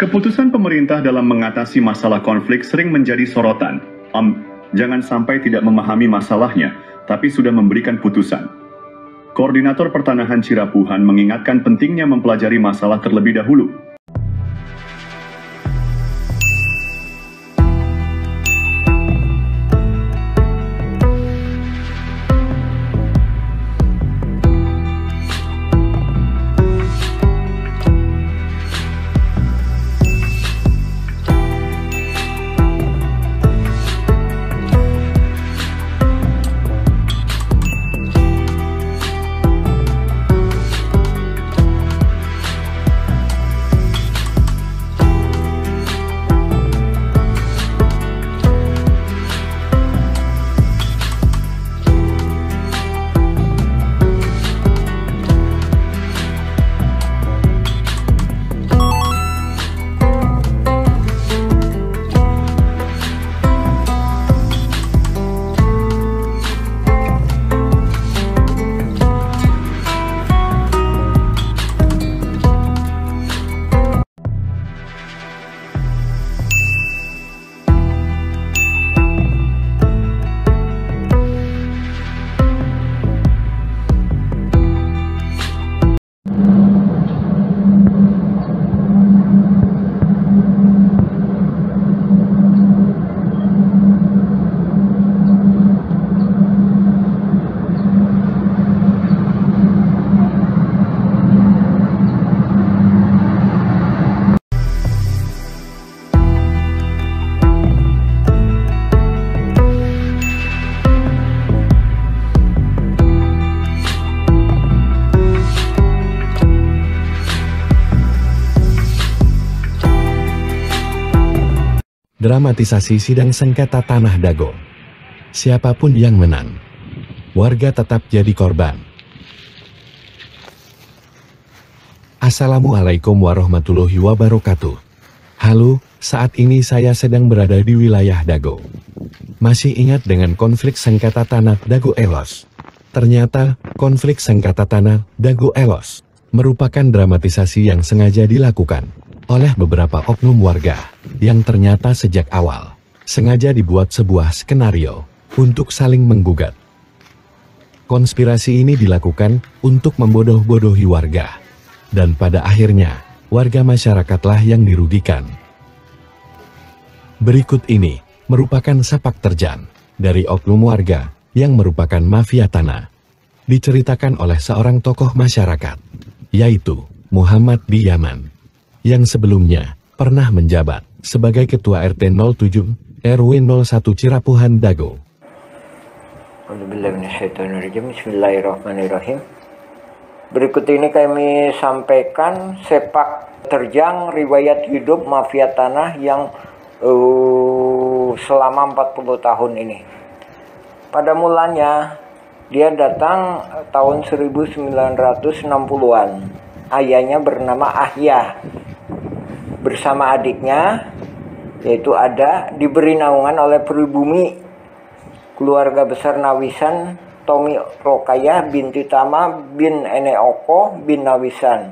Keputusan pemerintah dalam mengatasi masalah konflik sering menjadi sorotan. Jangan sampai tidak memahami masalahnya, tapi sudah memberikan putusan. Koordinator Pertanahan Cirapuhan mengingatkan pentingnya mempelajari masalah terlebih dahulu. Dramatisasi sidang sengketa tanah Dago. Siapapun yang menang, warga tetap jadi korban. Assalamualaikum warahmatullahi wabarakatuh. Halo, saat ini saya sedang berada di wilayah Dago. Masih ingat dengan konflik sengketa tanah Dago Elos? Ternyata, konflik sengketa tanah Dago Elos merupakan dramatisasi yang sengaja dilakukan oleh beberapa oknum warga, yang ternyata sejak awal sengaja dibuat sebuah skenario untuk saling menggugat. Konspirasi ini dilakukan untuk membodoh-bodohi warga, dan pada akhirnya warga masyarakatlah yang dirugikan. Berikut ini merupakan sepak terjang dari oknum warga yang merupakan mafia tanah, diceritakan oleh seorang tokoh masyarakat, yaitu Muhammad Biyaman, yang sebelumnya pernah menjabat sebagai Ketua RT 07 RW 01 Cirapuhan Dago. Bismillahirrahmanirrahim. Berikut ini kami sampaikan sepak terjang riwayat hidup mafia tanah yang selama 40 tahun ini. Pada mulanya dia datang tahun 1960-an. Ayahnya bernama Ahya. Bersama adiknya, yaitu Ada, diberi naungan oleh pribumi keluarga besar Nawisan, Tomi Rokayah binti Tama bin Eneoko bin Nawisan.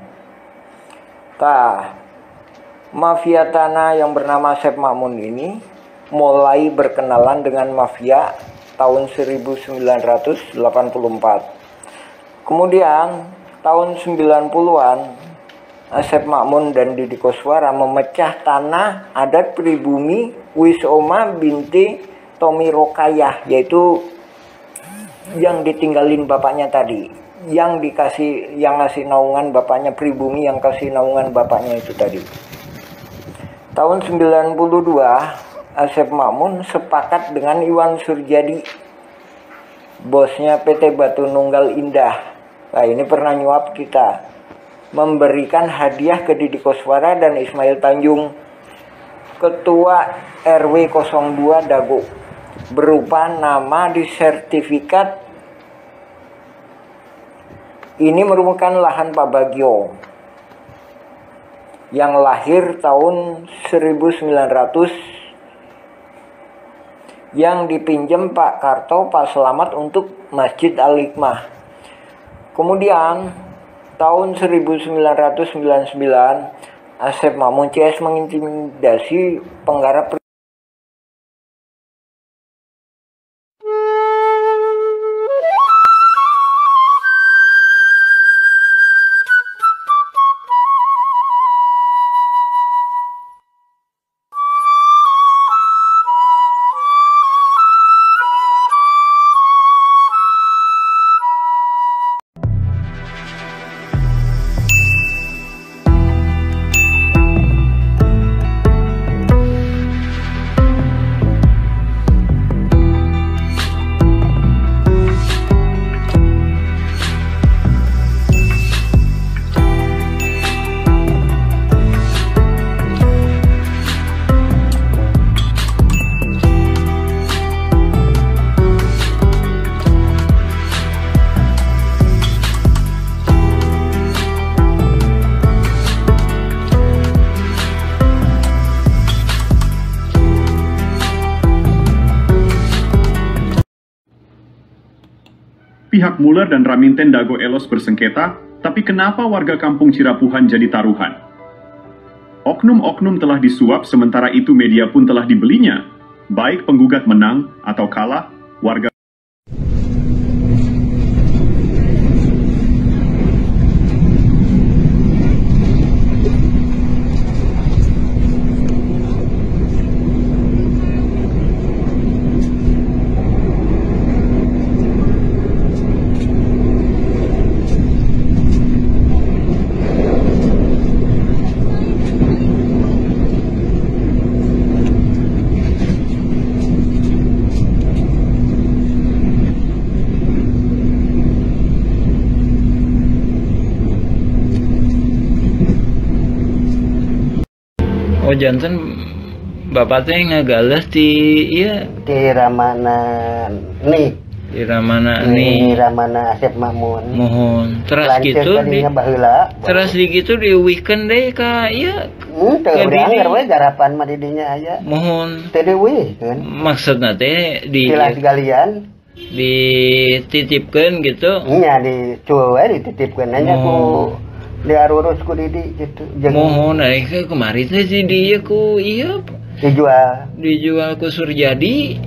Mafia tanah yang bernama Sep Makmun ini mulai berkenalan dengan mafia tahun 1984. Kemudian tahun 90-an, Asep Makmun dan Didi Koswara memecah tanah adat pribumi Wisoma binti Tomi Rokayah, yaitu yang ditinggalin bapaknya tadi, yang ngasih naungan bapaknya, pribumi yang kasih naungan bapaknya itu tadi. Tahun 92, Asep Makmun sepakat dengan Iwan Surjadi, bosnya PT Batu Nunggal Indah. Nah, ini pernah nyuap kita, memberikan hadiah ke Didi Koswara dan Ismail Tanjung, Ketua RW 02 Dago, berupa nama di sertifikat. Ini merupakan lahan Pak Bagio yang lahir tahun 1900, yang dipinjam Pak Karto, Pak Selamat untuk Masjid Al-Hikmah. Kemudian tahun 1999 Asep Makmun CS mengintimidasi penggarap Pihak Muller dan Raminten Dago Elos bersengketa, tapi kenapa warga kampung Cirapuhan jadi taruhan? Oknum-oknum telah disuap, sementara itu media pun telah dibelinya. Baik penggugat menang atau kalah, warga Oh janten bapak teh ngagales di iya di Ramana nih di Ramana di nih Ramana Asep Makmun mohon terus lanceuk gitu di tadinya baheula terus di gitu di weekend deh kak iya teu ke urang diri. we garapan mah di dinya aya mohon teu deui kan maksudna teh di tilas galian dititipkeun gitu nya di cueu we dititipkeun nya ku diarurus ku Didi gitu jeung mohon ke kemarin teh si dia ku iya dijual ku Surjadi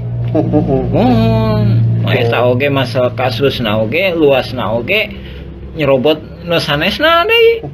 mohon eta oge masalah kasus na oge luas na oge nyerobot nu sanesna deui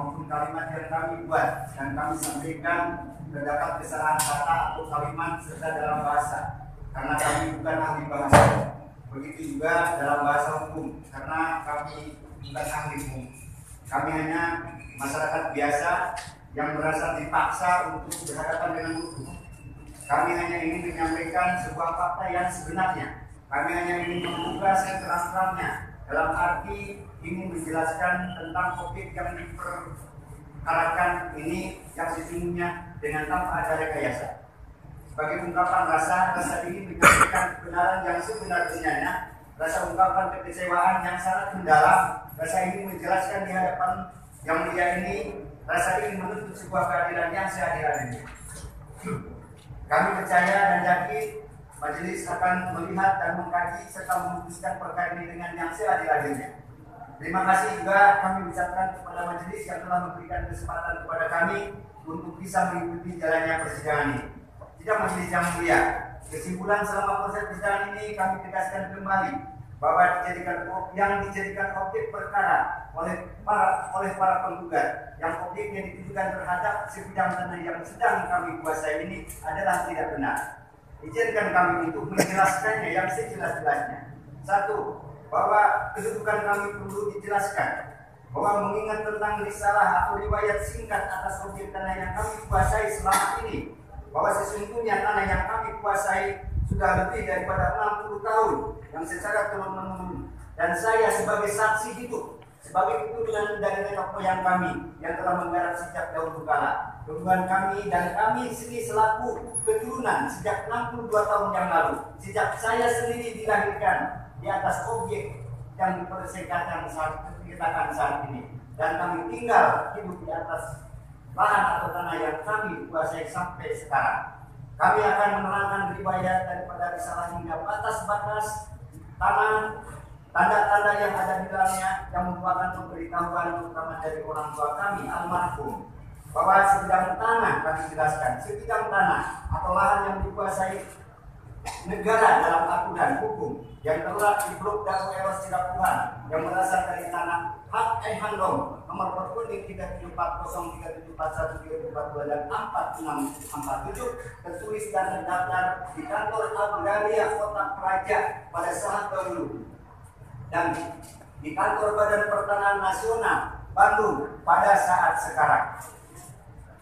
maupun kalimat yang kami buat dan kami sampaikan terdapat kesalahan kata atau kalimat serta dalam bahasa karena kami bukan ahli bahasa. Begitu juga dalam bahasa hukum karena kami bukan ahli hukum. Kami hanya masyarakat biasa yang merasa dipaksa untuk berhadapan dengan hukum. Kami hanya ingin menyampaikan sebuah fakta yang sebenarnya. Kami hanya ingin membuka seterang-terangnya dalam arti ingin menjelaskan tentang topik yang diperkarakan ini yang sesungguhnya dengan tanpa ada rekayasa. Sebagai ungkapan rasa ini menyampaikan kebenaran yang sebenar-benarnya, rasa ungkapan kekecewaan yang sangat mendalam, rasa ini menjelaskan di hadapan yang mulia ini, rasa ini menuntut sebuah keadilan yang seadil-adilnya. Kami percaya dan yakin majelis akan melihat dan mengkaji serta memutuskan perkara ini dengan yang seadil-adilnya. Terima kasih juga kami ucapkan kepada majelis yang telah memberikan kesempatan kepada kami untuk bisa mengikuti jalannya persidangan ini. Tidak majelis yang mulia, kesimpulan selama proses persidangan ini kami tegaskan kembali bahwa yang dijadikan objek perkara oleh para penggugat yang objeknya ditujukan terhadap sebidang tanah yang sedang kami kuasai ini adalah tidak benar. Izinkan kami untuk menjelaskannya yang sejelas-jelasnya. Satu, bahwa kedudukan kami perlu dijelaskan bahwa mengingat tentang risalah atau riwayat singkat atas objek tanah yang kami kuasai selama ini, bahwa sesungguhnya tanah yang kami kuasai sudah lebih daripada 60 tahun yang secara turun-menurun, dan saya sebagai saksi hidup sebagai keturunan dari nenek moyang kami yang telah menggarap sejak dahulu kala. Keturunan kami dan kami sendiri selaku keturunan sejak 62 tahun yang lalu, sejak saya sendiri dilahirkan di atas objek yang dipersengketakan saat ini, dan kami tinggal hidup di atas lahan atau tanah yang kami kuasai sampai sekarang. Kami akan menerangkan riwayat daripada risalah hingga batas-batas tanah, tanda-tanda yang ada di dalamnya yang merupakan pemberitahuan terutama dari orang tua kami almarhum bahwa sebidang tanah, kami jelaskan, sebidang tanah atau lahan yang dikuasai negara dalam aturan hukum yang terletak di Blok Dago Eros Cidapuhan yang berasal dari tanah hak Handong nomor perkuning 3740 3741 3742 dan 4647 tertulis dan terdaftar di kantor Agraria Kota Praja pada saat dahulu dan di kantor Badan Pertanahan Nasional Bandung pada saat sekarang.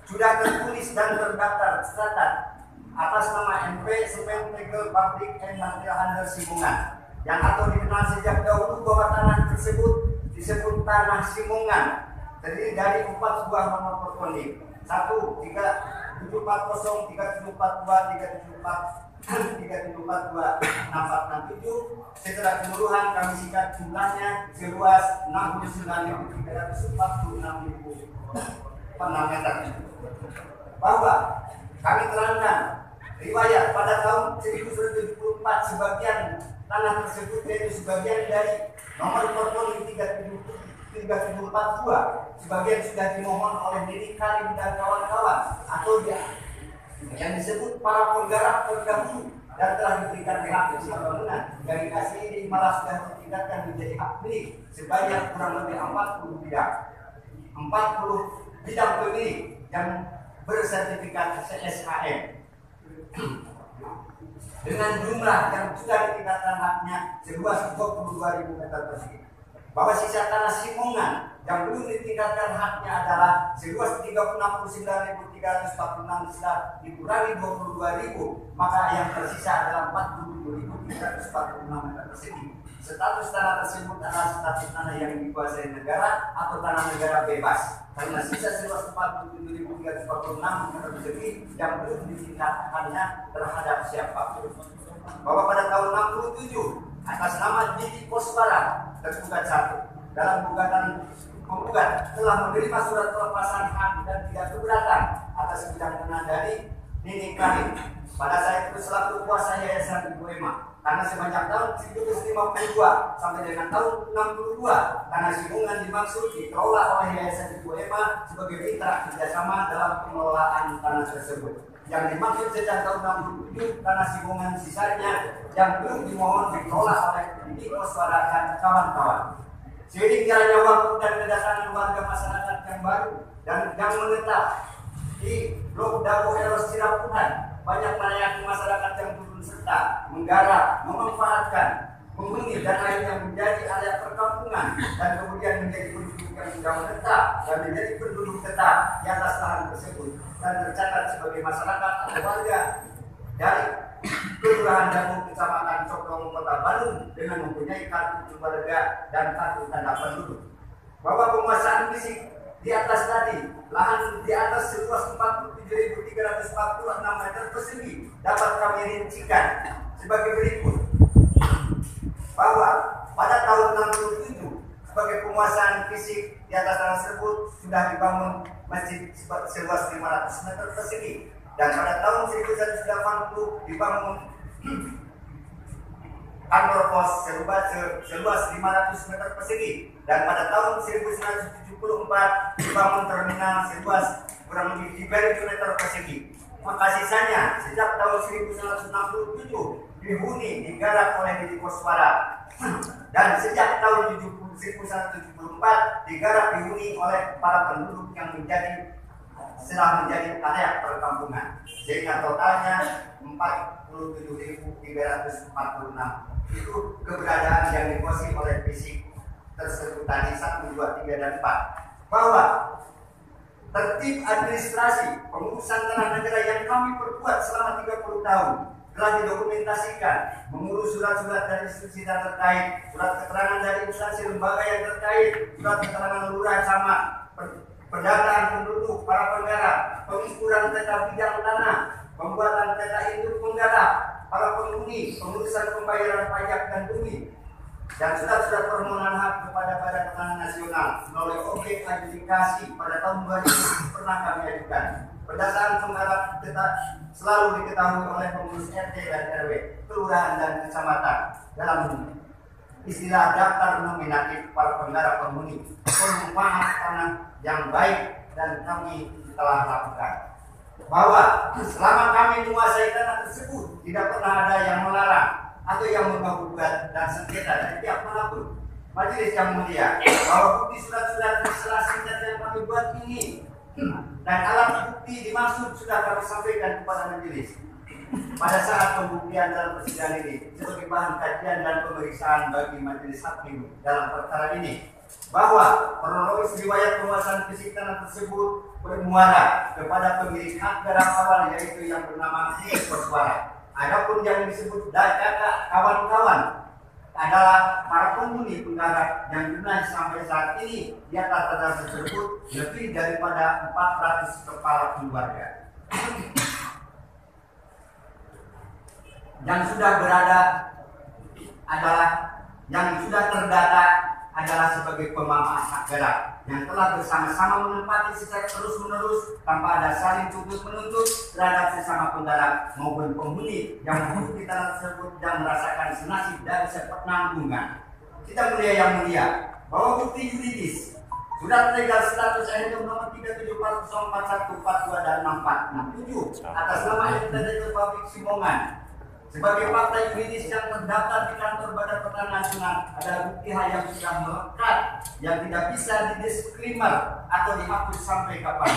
Sudah tertulis dan terdaftar tercatat atas nama MP Semen Tegel Pabrik and Material Handel Simungan yang atau dikenal sejak dahulu bahwa tanah tersebut disebut tanah Simungan, terdiri dari 4 buah nomor perkonik 1, 3, 740, 3742, 3742, 6467. Secara keseluruhan kami singkat jumlahnya seluas 69.346 meter. Bahwa kami terangkan riwayat pada tahun 1974 sebagian tanah tersebut yaitu sebagian dari nomor perkonik 3742 sebagian sudah dimohon oleh Nini Karim dan kawan-kawan atau yang disebut para penggarap terdahulu dan telah diberikan hak bangunan yang dikasih ini malah sudah ditingkatkan menjadi hak milik sebanyak kurang lebih 40 bidang pemilik yang bersertifikat CSHM dengan jumlah yang sudah ditingkatkan haknya seluas 22.000 meter persegi. Bahwa sisa tanah Simungan yang belum ditingkatkan haknya adalah seluas 39.346 setelah dikurangi 22.000, maka yang tersisa adalah 47.346 meter persegi. Status tanah tersebut adalah status tanah yang dikuasai negara atau tanah negara bebas karena sisa seluas 47.346 meter persegi yang belum ditingkatkannya terhadap siapapun. Bahwa pada tahun 67 atas nama Didi Koswara tergugat 1 dalam gugatan penggugat telah menerima surat pelepasan hak dan tidak keberatan atas bidang tanah dari Nini Karim pada saat itu selaku kuasa Yayasan Ibu Ema karena sepanjang tahun 1952 sampai dengan tahun 62 tanah Simungan dimaksud dikelola oleh Yayasan Ibu Ema sebagai mitra kerjasama dalam pengelolaan tanah tersebut. Yang dimaksud sejak tahun 67 tanah Simungan sisanya yang belum dimohon dikelola oleh Didi Koswara dan kawan-kawan. Seiring jalannya waktu dan kedatangan warga masyarakat yang baru dan yang menetap di Blok Dago Eros Cirapuhan. Banyak melayani masyarakat yang turun serta menggarap, memanfaatkan, menghuni dan akhirnya menjadi area perkampungan dan kemudian menjadi penduduk yang sudah menetap dan menjadi penduduk tetap di atas lahan tersebut dan tercatat sebagai masyarakat atau warga dari Kelurahan Dago, Kecamatan Cokdong, Kota Bandung dengan mempunyai kartu keluarga dan kartu tanda penduduk. Bahwa penguasaan fisik di atas tadi, lahan di atas seluas 47.346 meter persegi dapat kami rincikan sebagai berikut. Bahwa pada tahun 67 sebagai penguasaan fisik di atas tanah tersebut sudah dibangun masjid seluas 500 meter persegi dan pada tahun 1980 dibangun kantor pos seluas 500 meter persegi dan pada tahun 1974 dibangun terminal seluas kurang lebih 3.000 meter persegi. Maka sisanya sejak tahun 1967 dihuni digarap oleh Deddy Koswara dan sejak tahun 1974 digarap dihuni oleh para penduduk yang setelah menjadi area perkampungan sehingga totalnya 47.346 itu keberadaan yang dikuasai oleh fisik tersebut tadi 1, 2, 3, dan 4. Bahwa tertib administrasi pengurusan tanah negara yang kami perbuat selama 30 tahun telah didokumentasikan, mengurus surat-surat dari institusi terkait, surat keterangan dari instansi lembaga yang terkait, surat keterangan lurah camat, pendataan penduduk, para penggarap, pengukuran peta bidang tanah, pembuatan peta induk penggarap, para penghuni, pengurusan pembayaran pajak dan bumi, dan surat-surat permohonan hak kepada Badan Pangan Nasional melalui objek adjudikasi pada tahun 2000 pernah kami ajukan. Berdasarkan penggarap selalu diketahui oleh pengurus RT dan RW, kelurahan dan kecamatan dalam istilah daftar nominatif para penggarap penghuni perumahan tanah yang baik dan kami telah lakukan. Bahwa selama kami menguasai tanah tersebut tidak pernah ada yang melarang atau yang menggugat dan sengketa dari pihak manapun. Majelis yang mulia, bahwa bukti surat-surat legislasi yang kami buat ini dan alat bukti dimaksud sudah kami sampaikan kepada majelis pada saat pembuktian dalam persidangan ini sebagai bahan kajian dan pemeriksaan bagi majelis hakim dalam perkara ini. Bahwa kronologis riwayat penguasaan fisik tanah tersebut bermuara kepada pemilik hak garap awal yaitu yang bernama Deddy Koswara. Adapun yang disebut kakak kawan-kawan adalah para penghuni penggarap yang jumlahnya sampai saat ini di atas tanah tersebut lebih daripada 400 kepala keluarga yang sudah berada adalah yang sudah terdata adalah sebagai pemaaf hak garap yang telah bersama-sama menempati secara terus-menerus tanpa ada saling tuntut-menuntut terhadap sesama penggarap maupun penghuni yang menghuni tanah tersebut dan merasakan senasib dari sepenanggungan. Kita mulia yang mulia, bahwa bukti yuridis surat legal status NU nomor 37404142 dan 6467 atas nama Entitas Publik Simongan sebagai fakta yuridis yang terdaftar di kantor Badan Pangan Nasional adalah bukti hal yang sudah melekat yang tidak bisa didiskrimer atau dihapus sampai kapan.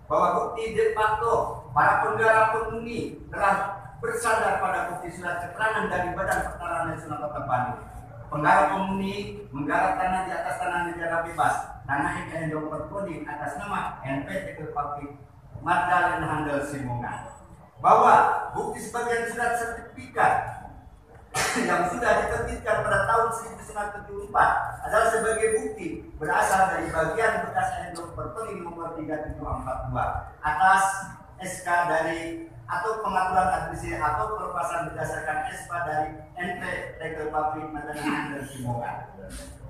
Bahwa bukti de facto para penggarap penghuni telah bersandar pada bukti surat keterangan dari Badan Pangan Nasional Kota Bandung. Penggarap penghuni menggarap tanah di atas tanah negara bebas, tanah yang diperkoni atas nama NPT Publik Magdalena Handel Simongan. Bahwa bukti sebagian surat sertifikat yang sudah diterbitkan pada tahun 1974 adalah sebagai bukti berasal dari bagian bekas nomor perpeni nomor 3742 atas SK dari atau pengaturan administrasi atau pelepasan berdasarkan SK dari NPT Publik Magdalena Handel Simongan.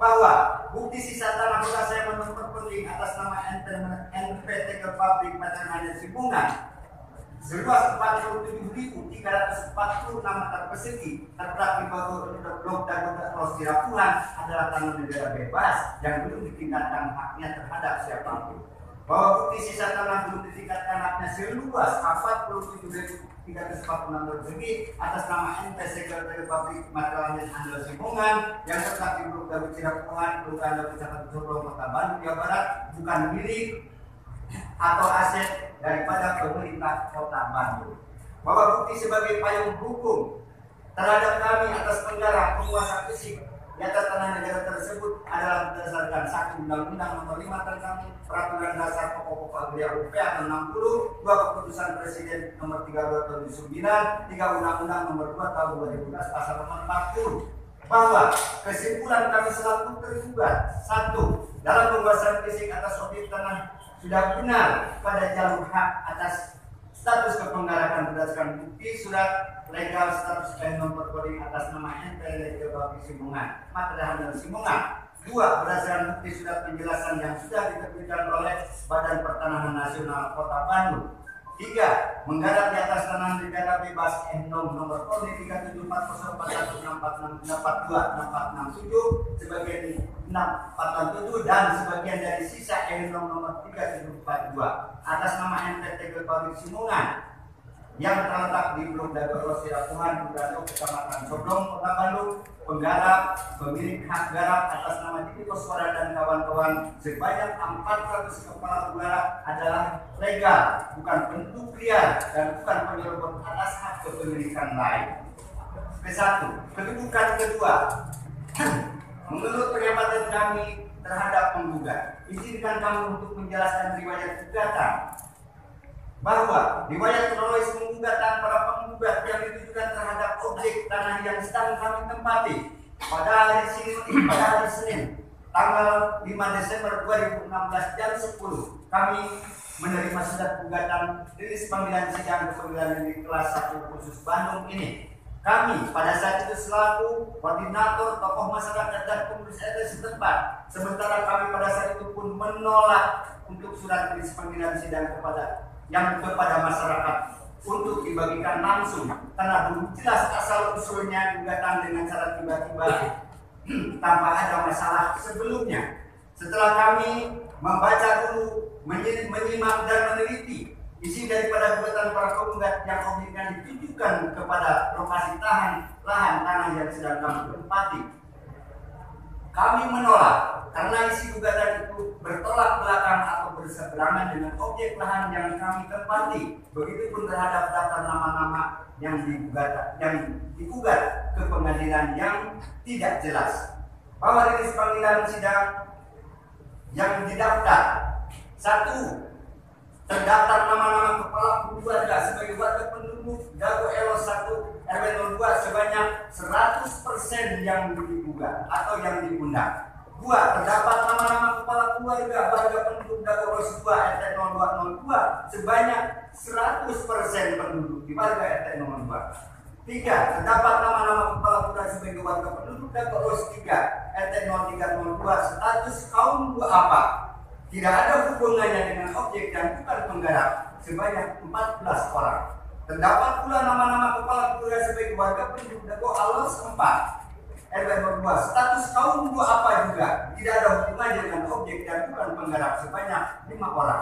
Bahwa bukti sisa tanah bekas yang nomor perpeni atas nama NPT Publik Magdalena Handel Simongan seluas 47.346 meter persegi terdapat di Blok Dago Eros Cirapuhan adalah tanah negara bebas yang belum ditingkatkan haknya terhadap siapapun. Bahwa bukti sisa tanah belum ditingkatkan haknya seluas 47.346 346 tersebut atas nama NT Sekretariat Pabrik Material Handal Simongan yang terletak di Blok Dago Cirapuhan, Kelurahan Dago Kecamatan Sorong, Kota Bandung, Jawa Barat, bukan milik atau aset daripada pemerintah Kota Bandung. Bahwa bukti sebagai payung hukum terhadap kami atas penjara penguasa fisik di atas tanah negara tersebut adalah berdasarkan 1 Undang-Undang Nomor 5 tentang Peraturan Dasar Pokok-Pokok Agraria UPA tahun 60, 2 Keputusan Presiden Nomor 32 tahun 2009, 3 Undang-Undang Nomor 2 tahun 2012 Pasal nomor 40, bahwa kesimpulan kami selaku tergugat 1. Dalam pembahasan fisik atas objek tanah sudah benar pada jalur hak atas status kepenggarakan berdasarkan bukti surat legal status nomor coding atas nama NT Legal Pabrik Simongan, Material Handal Simongan. 2. Berdasarkan bukti surat penjelasan yang sudah diterbitkan oleh Badan Pertanahan Nasional Kota Bandung. 3. Menggarap di atas tanah negara bebas nomor coding 37404646642 sebagai 647 dan sebagian dari sisa nomor 3742 atas nama NT Legal Pabrik Simongan yang terletak di Blok Dago Cirapuhan, Kelurahan Kecamatan Sorong, Kota Bandung, penggarap, pemilik hak garap atas nama Didi Koswara dan kawan-kawan sebanyak 400 kepala udara adalah legal, bukan bentuk liar dan bukan penyerobot atas hak kepemilikan lain. Ke-1, kedudukan kedua. Menurut pengamatan kami terhadap penggugat, izinkan kami untuk menjelaskan riwayat gugatan bahwa riwayat kronologis penggugatan para penggugat yang ditujukan terhadap objek tanah yang sedang kami tempati pada hari Senin tanggal 5 Desember 2016 jam 10 kami menerima surat gugatan rilis panggilan sidang pengadilan negeri kelas 1 khusus Bandung ini. Kami pada saat itu selaku koordinator tokoh masyarakat dan pengurus RT setempat, sementara kami pada saat itu pun menolak untuk surat rilis panggilan sidang kepada masyarakat untuk dibagikan langsung karena belum jelas asal usulnya gugatan dengan cara tiba-tiba tanpa ada masalah sebelumnya. Setelah kami membaca dulu, menyimak dan meneliti isi daripada gugatan para penggugat yang objeknya ditujukan kepada lokasi lahan tanah yang sedang kami tempati, kami menolak karena isi gugatan itu bertolak belakang atau berseberangan dengan objek lahan yang kami tempati. Begitupun terhadap daftar nama-nama yang digugat ke pengadilan yang tidak jelas. Bahwa rilis panggilan sidang yang didaftar 1. Terdaftar nama-nama kepala keluarga sebagai warga penduduk Dago Elos 1 RW 02 sebanyak 100% yang digugat atau yang diundang. 2. Terdapat nama-nama kepala keluarga warga penduduk Dago Elos 2 RT 0202 sebanyak 100% penduduk di warga RT 02. 3. Terdapat nama-nama kepala keluarga sebagai warga penduduk Dago Elos 3 RT 0302 status kaum duafa. Tidak ada hubungannya dengan objek dan bukan penggarap sebanyak 14 orang. Terdapat pula nama-nama kepala keluarga sebagai warga penduduk Dago Elos 4 RW 02 status kaum duafa juga tidak ada hubungannya dengan objek dan bukan penggarap sebanyak 5 orang.